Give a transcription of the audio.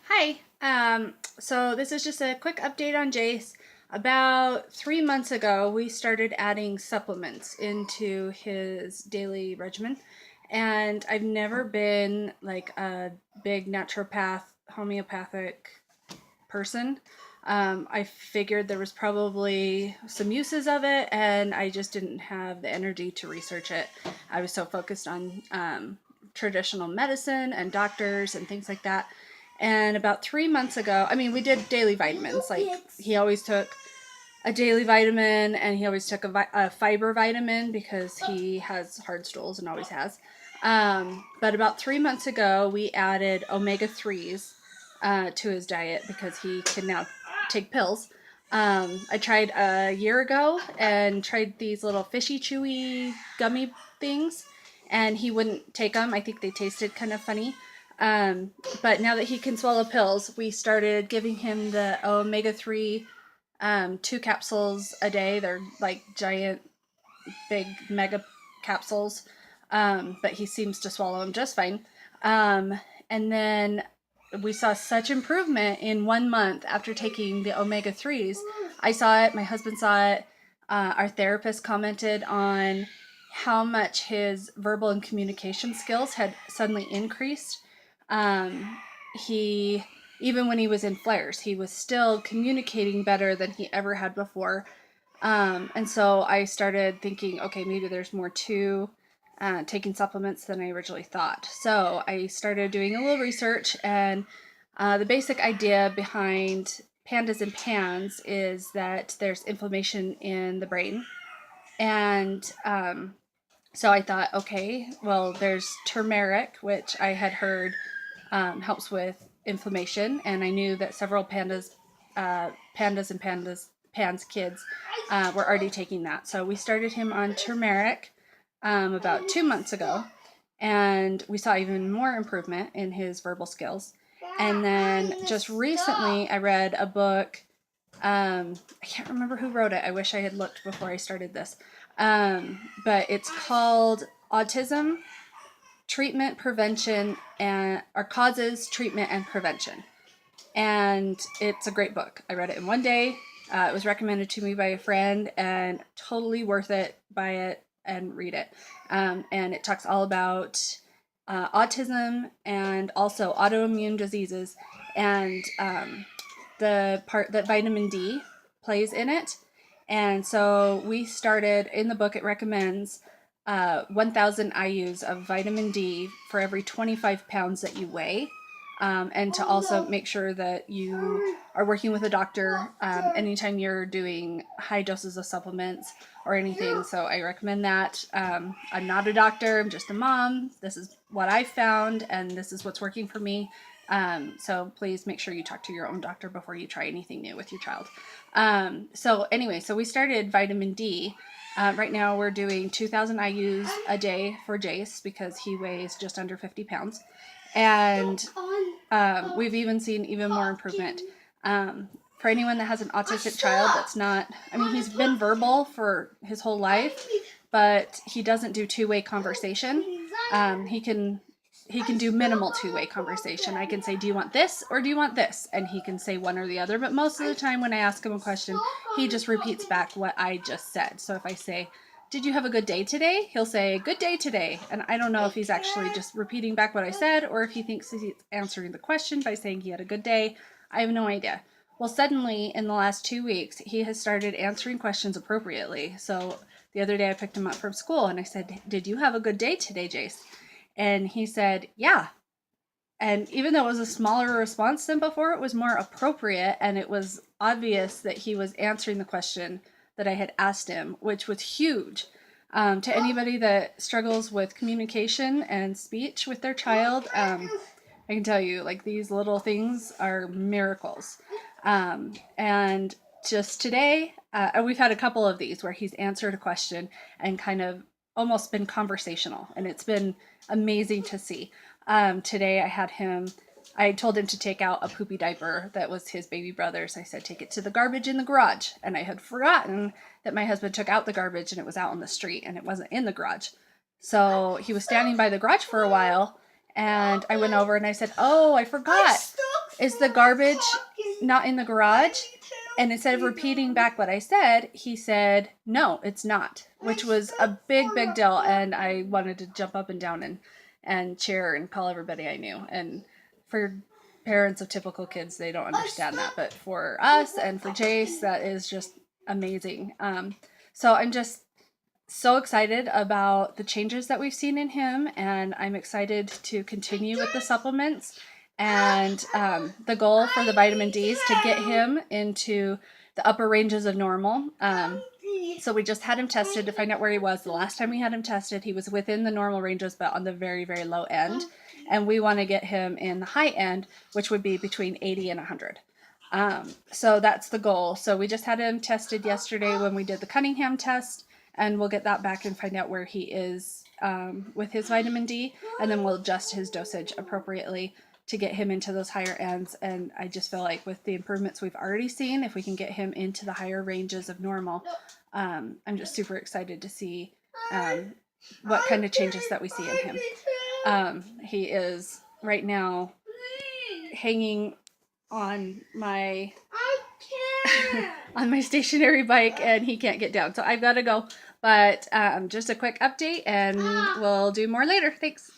Hi. So this is just a quick update on Jace. About 3 months ago, we started adding supplements into his daily regimen. And I've never been like a big naturopath, homeopathic person. I figured there was probably some uses of it, and I just didn't have the energy to research it. I was so focused on traditional medicine and doctors and things like that. And about 3 months ago, I mean, we did daily vitamins. Like, he always took a daily vitamin, and he always took a fiber vitamin because he has hard stools and always has. But about 3 months ago, we added omega 3s to his diet because he can now take pills. I tried a year ago and tried these little fishy chewy gummy things, and he wouldn't take them. I think they tasted kind of funny. But now that he can swallow pills, we started giving him the omega 3 two capsules a day. They're like giant, big, mega capsules. But he seems to swallow them just fine. And then we saw such improvement in 1 month after taking the omega 3s. I saw it, my husband saw it, our therapist commented on how much his verbal and communication skills had suddenly increased. He, even when he was in flares, he was still communicating better than he ever had before. And so I started thinking, okay, maybe there's more to taking supplements than I originally thought. So I started doing a little research, and the basic idea behind pandas and pans is that there's inflammation in the brain. And so I thought, okay, well, there's turmeric, which I had heard helps with inflammation, and I knew that several pans kids were already taking that. So we started him on turmeric about 2 months ago, and we saw even more improvement in his verbal skills. And then just recently, I read a book. I can't remember who wrote it. I wish I had looked before I started this. But it's called Autism Treatment Prevention and or Causes, Treatment, and Prevention. And it's a great book. I read it in one day. It was recommended to me by a friend, and totally worth it. Buy it and read it. And it talks all about autism and also autoimmune diseases, and the part that vitamin D plays in it. And so we started in the book, it recommends 1,000 IUs of vitamin D for every 25 pounds that you weigh. And to also make sure that you are working with a doctor anytime you're doing high doses of supplements or anything. So I recommend that. I'm not a doctor, I'm just a mom. This is what I found, and this is what's working for me. So please make sure you talk to your own doctor before you try anything new with your child. So anyway, so we started vitamin D. Right now we're doing 2,000 IUs a day for Jace because he weighs just under 50 pounds. And we've even seen even more improvement. For anyone that has an autistic child that's not, I mean, he's been verbal for his whole life, but he doesn't do two-way conversation. He can do minimal two-way conversation. I can say, do you want this or do you want this? And he can say one or the other. But most of the time when I ask him a question, he just repeats back what I just said. So if I say, did you have a good day today? He'll say, good day today. And I don't know if he's actually just repeating back what I said or if he thinks he's answering the question by saying he had a good day. I have no idea. Well, suddenly in the last 2 weeks, he has started answering questions appropriately. So the other day I picked him up from school and I said, did you have a good day today, Jace? And he said, yeah. And even though it was a smaller response than before, it was more appropriate, and it was obvious that he was answering the question that I had asked him, which was huge. To anybody that struggles with communication and speech with their child, I can tell you, like, these little things are miracles. And just today, we've had a couple of these where he's answered a question and kind of almost been conversational, and it's been amazing to see. Today I told him to take out a poopy diaper that was his baby brother's. I said, take it to the garbage in the garage. And I had forgotten that my husband took out the garbage and it was out on the street and it wasn't in the garage. So he was standing by the garage for a while, and I went over and I said, oh, I forgot. is the garbage not in the garage? And instead of repeating back what I said, he said, no, it's not, which was a big, big deal. And I wanted to jump up and down and cheer and call everybody I knew. And for parents of typical kids, they don't understand that. But for us and for Jace, that is just amazing. So I'm just so excited about the changes that we've seen in him, and I'm excited to continue with the supplements. And the goal for the vitamin D is to get him into the upper ranges of normal. So we just had him tested to find out where he was. The last time we had him tested, he was within the normal ranges, but on the very, very low end. And we want to get him in the high end, which would be between 80 and 100. So that's the goal. So we just had him tested yesterday when we did the Cunningham test, and we'll get that back and find out where he is with his vitamin D, and then we'll adjust his dosage appropriately to get him into those higher ends. And I just feel like with the improvements we've already seen, if we can get him into the higher ranges of normal, I'm just super excited to see what kind of changes that we see in him. He is right now hanging on my on my stationary bike, and he can't get down, so I've got to go. But just a quick update, and we'll do more later. Thanks.